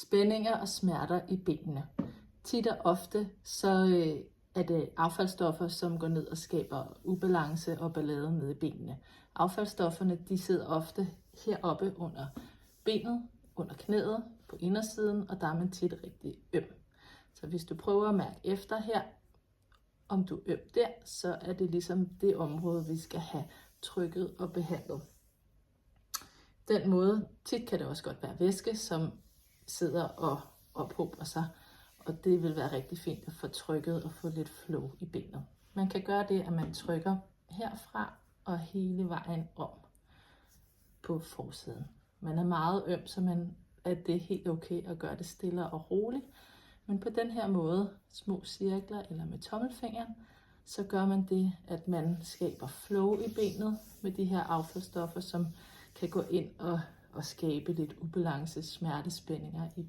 Spændinger og smerter i benene. Tit og ofte så er det affaldsstoffer, som går ned og skaber ubalance og ballade nede i benene. Affaldsstofferne de sidder ofte heroppe under benet, under knæet, på indersiden, og der er man tit rigtig øm. Så hvis du prøver at mærke efter her, om du er øm der, så er det ligesom det område, vi skal have trykket og behandlet. Den måde, tit kan det også godt være væske, som sidder og ophober sig, og det vil være rigtig fint at få trykket og få lidt flow i benet. Man kan gøre det, at man trykker herfra og hele vejen om på forsiden. Man er meget øm, så at det er helt okay at gøre det stille og roligt. Men på den her måde, små cirkler eller med tommelfingeren, så gør man det, at man skaber flow i benet med de her affaldsstoffer, som kan gå ind og skabe lidt ubalance, smertespændinger i benet.